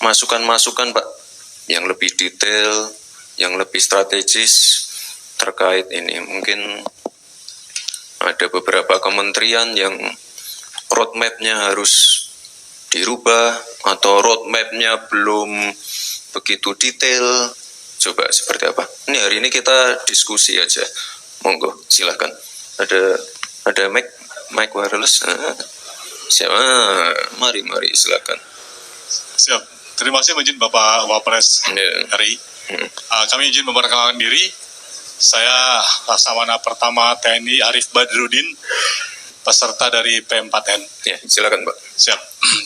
masukan-masukan Pak, yang lebih detail, yang lebih strategis terkait ini. Mungkin ada beberapa kementerian yang roadmap-nya harus dirubah atau roadmap-nya belum begitu detail. Coba seperti apa? Ini hari ini kita diskusi aja. Monggo, silahkan. Ada mic wireless. Siapa? Mari silahkan. Siap. Terima kasih izin Bapak Wapres RI. Kami izin memperkenalkan diri. Saya Laksamana Pertama TNI Arif Badrudin, peserta dari P4N. Ya, silakan Pak. Siap.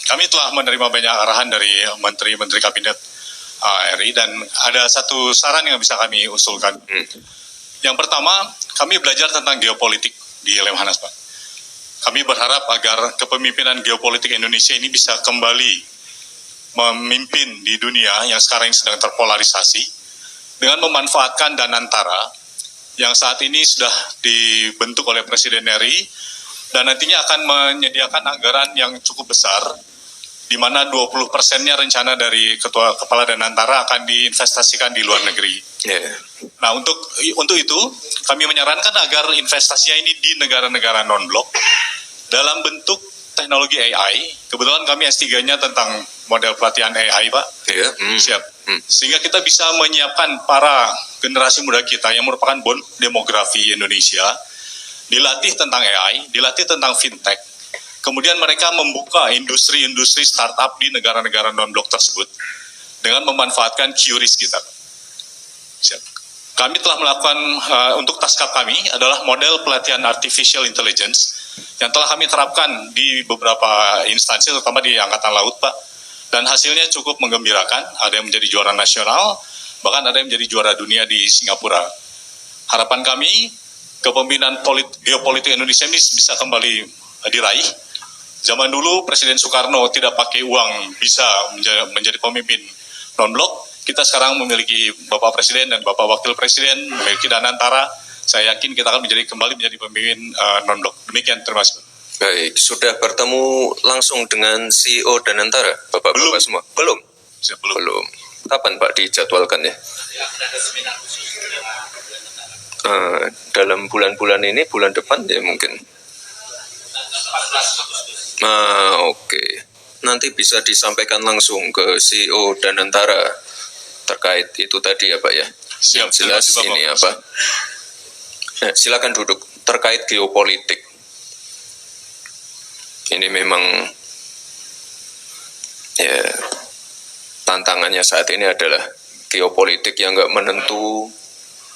Kami telah menerima banyak arahan dari menteri-menteri kabinet RI dan ada satu saran yang bisa kami usulkan. Yang pertama, kami belajar tentang geopolitik di Lemhanas, Pak. Kami berharap agar kepemimpinan geopolitik Indonesia ini bisa kembali memimpin di dunia yang sekarang sedang terpolarisasi dengan memanfaatkan Danantara yang saat ini sudah dibentuk oleh Presiden RI dan nantinya akan menyediakan anggaran yang cukup besar di mana 20%-nya rencana dari Kepala Danantara akan diinvestasikan di luar negeri. Nah, untuk itu kami menyarankan agar investasinya ini di negara-negara non-blok dalam bentuk teknologi AI. Kebetulan kami S3-nya tentang model pelatihan AI, Pak. Siap. Sehingga kita bisa menyiapkan para generasi muda kita yang merupakan bon demografi Indonesia, dilatih tentang AI, dilatih tentang fintech. Kemudian mereka membuka industri-industri startup di negara-negara non-blok tersebut dengan memanfaatkan QRIS kita. Siap. Kami telah melakukan, untuk taskap kami adalah model pelatihan artificial intelligence yang telah kami terapkan di beberapa instansi, terutama di Angkatan Laut, Pak. Dan hasilnya cukup menggembirakan, ada yang menjadi juara nasional, bahkan ada yang menjadi juara dunia di Singapura. Harapan kami, kepemimpinan geopolitik Indonesia ini bisa kembali diraih. Zaman dulu Presiden Soekarno tidak pakai uang bisa menjadi pemimpin non-blok. Kita sekarang memiliki Bapak Presiden dan Bapak Wakil Presiden, memiliki Danantara. Saya yakin kita akan kembali menjadi pemimpin non-blok. Demikian, terima kasih. Baik, sudah bertemu langsung dengan CEO Danantara, Bapak-Bapak semua? Belum? Belum. Kapan Pak dijadwalkan ya? Dalam bulan-bulan ini, bulan depan ya mungkin. Oke. Nanti bisa disampaikan langsung ke CEO Danantara terkait itu tadi ya Pak ya. Siap, yang jelas ini apa? Silakan duduk. Terkait geopolitik. Ini memang ya tantangannya saat ini adalah geopolitik yang nggak menentu,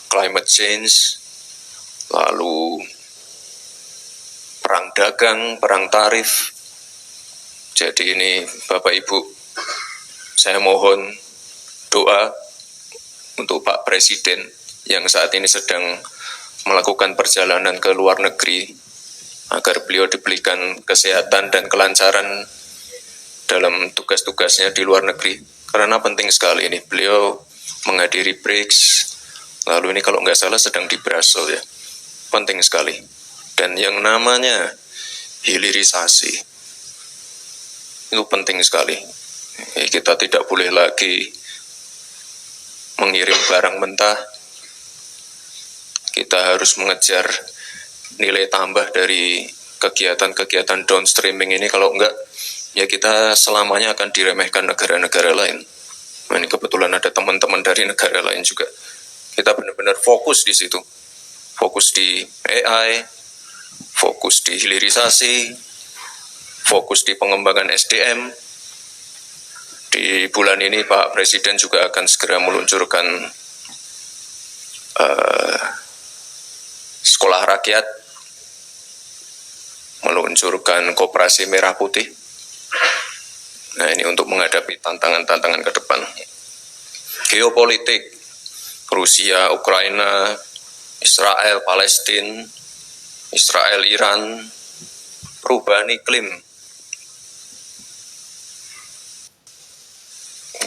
climate change, lalu perang dagang, perang tarif. Jadi ini Bapak Ibu, saya mohon doa untuk Pak Presiden yang saat ini sedang melakukan perjalanan ke luar negeri, agar beliau diberikan kesehatan dan kelancaran dalam tugas-tugasnya di luar negeri. Karena penting sekali ini, beliau menghadiri BRICS, lalu ini kalau nggak salah sedang di Brussels ya. Penting sekali. Dan yang namanya hilirisasi itu penting sekali. Kita tidak boleh lagi mengirim barang mentah. Kita harus mengejar nilai tambah dari kegiatan-kegiatan downstreaming ini. Kalau enggak, ya kita selamanya akan diremehkan negara-negara lain. Nah, ini kebetulan ada teman-teman dari negara lain juga. Kita benar-benar fokus di situ. Fokus di AI, fokus di hilirisasi, fokus di pengembangan SDM. Di bulan ini Pak Presiden juga akan segera meluncurkan sekolah rakyat, meluncurkan koperasi merah putih. Nah, ini untuk menghadapi tantangan-tantangan ke depan. Geopolitik, Rusia, Ukraina, Israel, Palestina, Israel, Iran, perubahan iklim.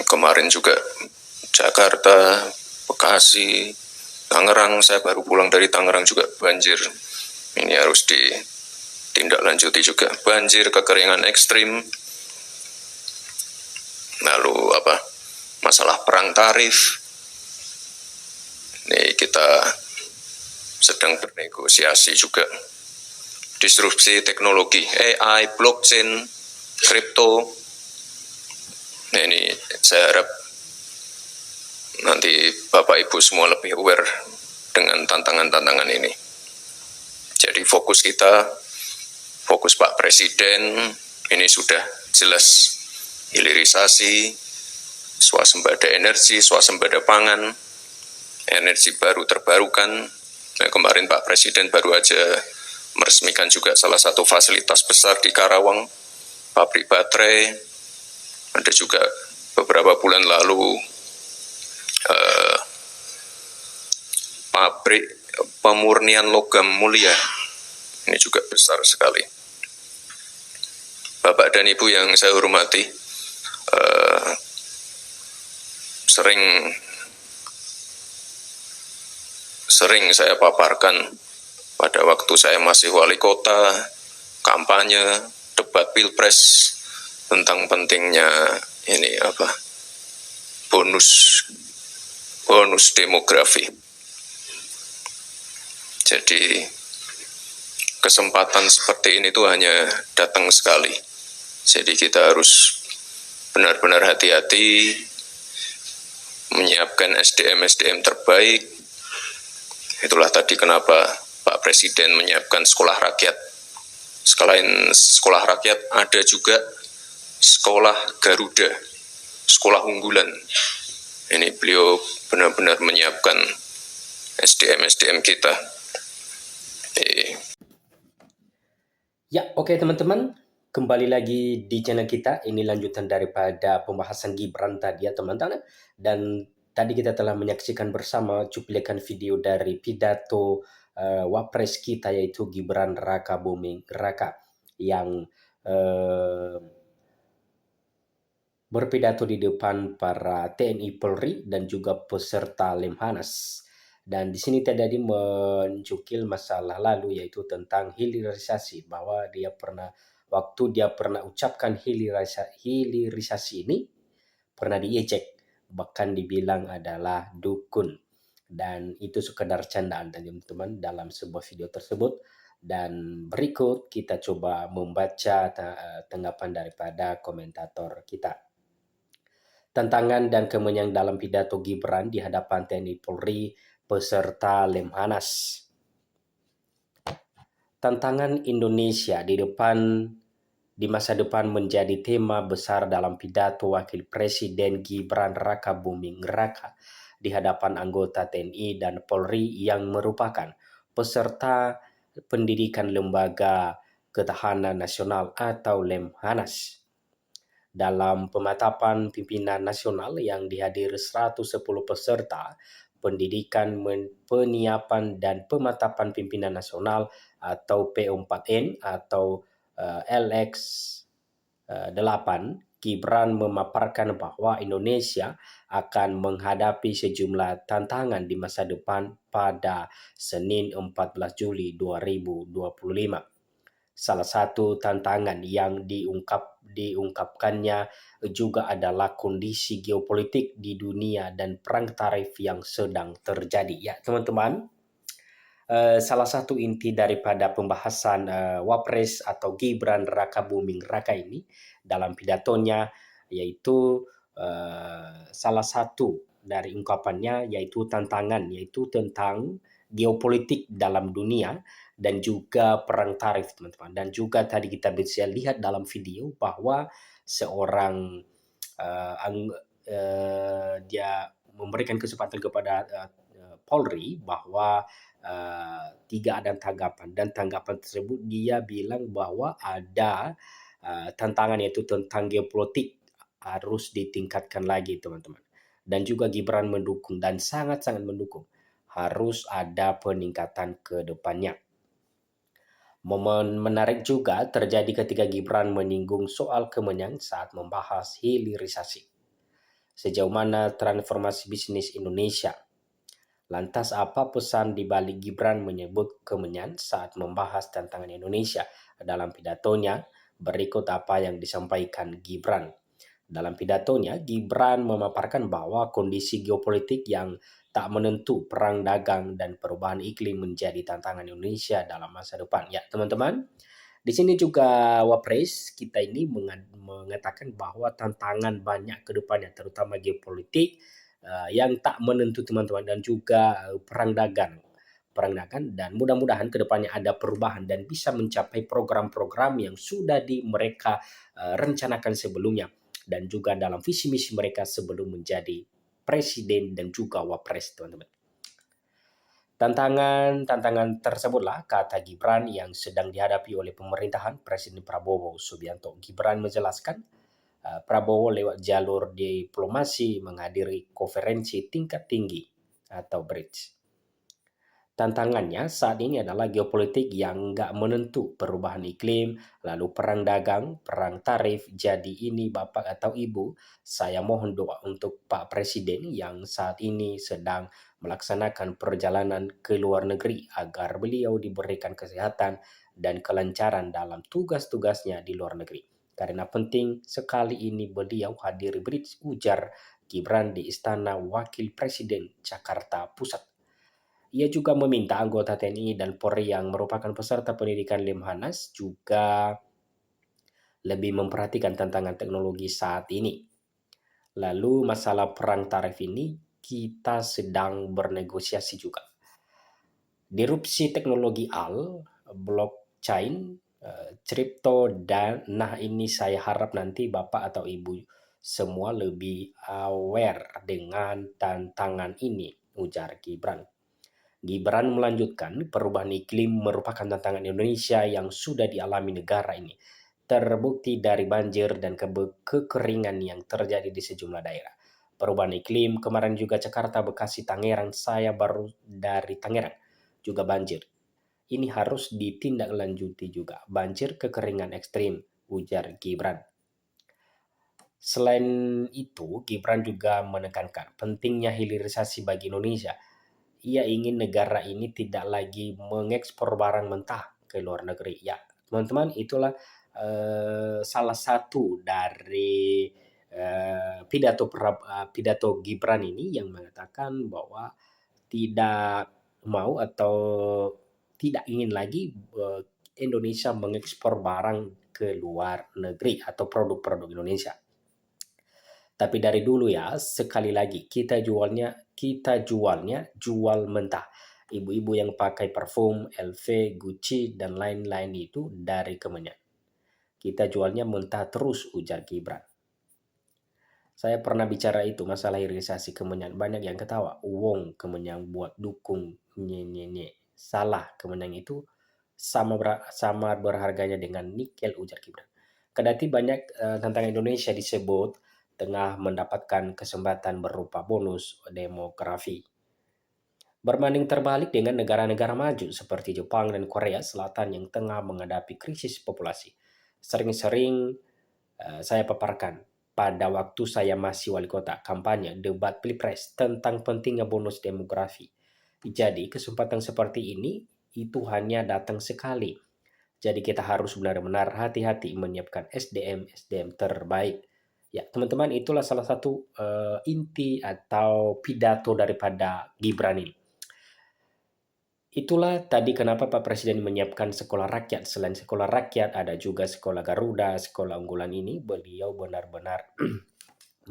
Kemarin juga Jakarta, Bekasi, Tangerang, saya baru pulang dari Tangerang juga banjir. Ini harus ditindaklanjuti juga. Banjir, kekeringan ekstrim. Lalu masalah perang tarif. Ini kita sedang bernegosiasi juga. Disrupsi teknologi, AI, blockchain, kripto. Nah, ini saya harap nanti Bapak Ibu semua lebih aware dengan tantangan-tantangan ini. Jadi fokus kita, fokus Pak Presiden, ini sudah jelas hilirisasi, swasembada energi, swasembada pangan, energi baru terbarukan. Nah, kemarin Pak Presiden baru aja meresmikan juga salah satu fasilitas besar di Karawang, pabrik baterai. Ada juga beberapa bulan lalu pabrik pemurnian logam mulia. Ini juga besar sekali. Bapak dan Ibu yang saya hormati, sering saya paparkan pada waktu saya masih wali kota, kampanye, debat pilpres tentang pentingnya ini bonus demografi. Jadi kesempatan seperti ini tuh hanya datang sekali. Jadi kita harus benar-benar hati-hati menyiapkan SDM terbaik. Itulah tadi kenapa Pak Presiden menyiapkan sekolah rakyat. Selain sekolah rakyat, ada juga sekolah Garuda, sekolah unggulan. Ini beliau benar-benar menyiapkan SDM kita. Ya, oke teman-teman. Kembali lagi di channel kita. Ini lanjutan daripada pembahasan Gibran tadi ya teman-teman. Dan tadi kita telah menyaksikan bersama cuplikan video dari pidato Wapres kita, yaitu Gibran Raka Buming Raka, yang berpidato di depan para TNI Polri dan juga peserta Lemhanas. Dan di sini tadi mencukil masalah lalu, yaitu tentang hilirisasi, bahwa waktu dia pernah ucapkan hilirisasi ini pernah diejek, bahkan dibilang adalah dukun. Dan itu sekedar candaan teman-teman dalam sebuah video tersebut. Dan berikut kita coba membaca tanggapan daripada komentator kita. Tantangan dan kemenangan dalam pidato Gibran di hadapan TNI Polri peserta Lemhanas. Tantangan Indonesia di masa depan menjadi tema besar dalam pidato Wakil Presiden Gibran Raka Buming Raka di hadapan anggota TNI dan Polri yang merupakan peserta pendidikan Lembaga Ketahanan Nasional atau Lemhanas. Dalam pematapan pimpinan nasional yang dihadiri 110 peserta pendidikan penyiapan dan pematapan pimpinan nasional atau P4N atau LX8, Gibran memaparkan bahwa Indonesia akan menghadapi sejumlah tantangan di masa depan pada Senin 14 Juli 2025. Salah satu tantangan yang diungkapkannya juga adalah kondisi geopolitik di dunia dan perang tarif yang sedang terjadi. Ya teman-teman, salah satu inti daripada pembahasan Wapres atau Gibran Raka Buming Raka ini dalam pidatonya, yaitu salah satu dari ungkapannya yaitu tantangan, yaitu tentang geopolitik dalam dunia dan juga perang tarif teman-teman. Dan juga tadi kita bisa lihat dalam video bahwa seorang dia memberikan kesempatan kepada Polri bahwa tidak ada tanggapan, dan tanggapan tersebut dia bilang bahwa ada tantangan, yaitu tentang geopolitik harus ditingkatkan lagi teman-teman. Dan juga Gibran mendukung dan sangat-sangat mendukung harus ada peningkatan ke depannya. Momen menarik juga terjadi ketika Gibran menyinggung soal kemenyan saat membahas hilirisasi. Sejauh mana transformasi bisnis Indonesia? Lantas apa pesan di balik Gibran menyebut kemenyan saat membahas tantangan Indonesia? Dalam pidatonya, berikut apa yang disampaikan Gibran. Dalam pidatonya, Gibran memaparkan bahwa kondisi geopolitik yang tak menentu, perang dagang, dan perubahan iklim menjadi tantangan Indonesia dalam masa depan. Ya, teman-teman, di sini juga Wapres kita ini mengatakan bahwa tantangan banyak ke depannya, terutama geopolitik yang tak menentu teman-teman, dan juga perang dagang. Perang dagang, dan mudah-mudahan ke depannya ada perubahan dan bisa mencapai program-program yang sudah mereka rencanakan sebelumnya, dan juga dalam visi misi mereka sebelum menjadi presiden dan juga wapres, teman-teman. Tantangan tersebutlah, kata Gibran, yang sedang dihadapi oleh pemerintahan Presiden Prabowo Subianto. Gibran menjelaskan Prabowo lewat jalur diplomasi menghadiri konferensi tingkat tinggi atau BRICS. Tantangannya saat ini adalah geopolitik yang nggak menentu, perubahan iklim, lalu perang dagang, perang tarif. Jadi ini Bapak atau Ibu, saya mohon doa untuk Pak Presiden yang saat ini sedang melaksanakan perjalanan ke luar negeri agar beliau diberikan kesehatan dan kelancaran dalam tugas-tugasnya di luar negeri. Karena penting sekali ini beliau hadir BRICS, ujar Gibran di Istana Wakil Presiden Jakarta Pusat. Ia juga meminta anggota TNI dan Polri yang merupakan peserta pendidikan Lemhanas juga lebih memperhatikan tantangan teknologi saat ini. Lalu masalah perang tarif ini kita sedang bernegosiasi juga. Disrupsi teknologi blockchain, kripto, dan ini saya harap nanti Bapak atau Ibu semua lebih aware dengan tantangan ini, ujar Gibran. Gibran melanjutkan, perubahan iklim merupakan tantangan Indonesia yang sudah dialami negara ini. Terbukti dari banjir dan kekeringan yang terjadi di sejumlah daerah. Perubahan iklim, kemarin juga Jakarta, Bekasi, Tangerang, saya baru dari Tangerang, juga banjir. Ini harus ditindaklanjuti juga. Banjir, kekeringan ekstrim, ujar Gibran. Selain itu, Gibran juga menekankan pentingnya hilirisasi bagi Indonesia. Ia ingin negara ini tidak lagi mengekspor barang mentah ke luar negeri. Ya, teman-teman, itulah salah satu dari pidato Gibran ini yang mengatakan bahwa tidak mau atau tidak ingin lagi Indonesia mengekspor barang ke luar negeri atau produk-produk Indonesia. Tapi dari dulu ya, sekali lagi kita jualnya jual mentah. Ibu-ibu yang pakai parfum, LV, Gucci, dan lain-lain itu dari Kemenyan. Kita jualnya mentah terus, ujar Gibran. Saya pernah bicara itu, masalah hilirisasi Kemenyan. Banyak yang ketawa, uang Kemenyan buat dukung, nye. Salah, Kemenyan itu sama berharganya dengan nikel, ujar Gibran. Kedati banyak tentang Indonesia disebut tengah mendapatkan kesempatan berupa bonus demografi. Berbanding terbalik dengan negara-negara maju seperti Jepang dan Korea Selatan yang tengah menghadapi krisis populasi. Sering-sering saya paparkan pada waktu saya masih wali kota, kampanye, debat pilpres tentang pentingnya bonus demografi. Jadi kesempatan seperti ini itu hanya datang sekali. Jadi kita harus benar-benar hati-hati menyiapkan SDM terbaik. Ya, teman-teman, itulah salah satu inti atau pidato daripada Gibran ini. Itulah tadi kenapa Pak Presiden menyiapkan sekolah rakyat. Selain sekolah rakyat, ada juga sekolah Garuda, sekolah unggulan ini. Beliau benar-benar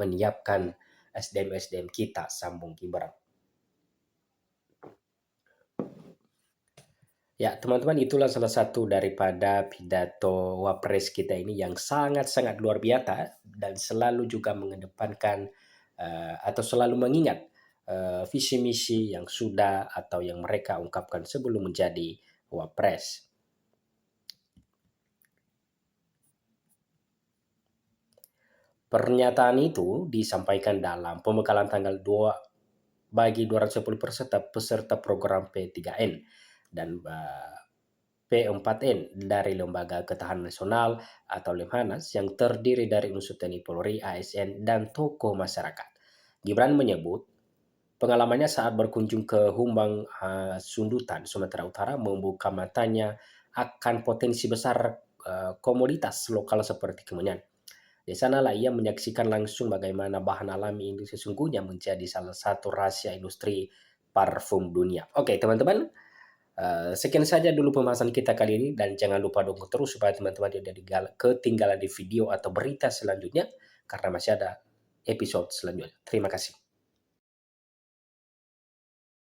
menyiapkan SDM kita, sambung Gibran. Ya, teman-teman, itulah salah satu daripada pidato Wapres kita ini yang sangat-sangat luar biasa dan selalu juga mengedepankan atau selalu mengingat visi misi yang sudah atau yang mereka ungkapkan sebelum menjadi Wapres. Pernyataan itu disampaikan dalam pembekalan tanggal 2 bagi 210 peserta program P3N dan P4N dari Lembaga Ketahanan Nasional atau Lemhanas yang terdiri dari unsur TNI Polri, ASN, dan tokoh masyarakat. Gibran menyebut pengalamannya saat berkunjung ke Humbang, Sundutan, Sumatera Utara membuka matanya akan potensi besar komoditas lokal seperti Kemenyan. Di sanalah ia menyaksikan langsung bagaimana bahan alami ini sesungguhnya menjadi salah satu rahasia industri parfum dunia. Oke, teman-teman, sekian saja dulu pembahasan kita kali ini, dan jangan lupa dukung terus supaya teman-teman tidak ketinggalan di video atau berita selanjutnya karena masih ada episode selanjutnya. Terima kasih.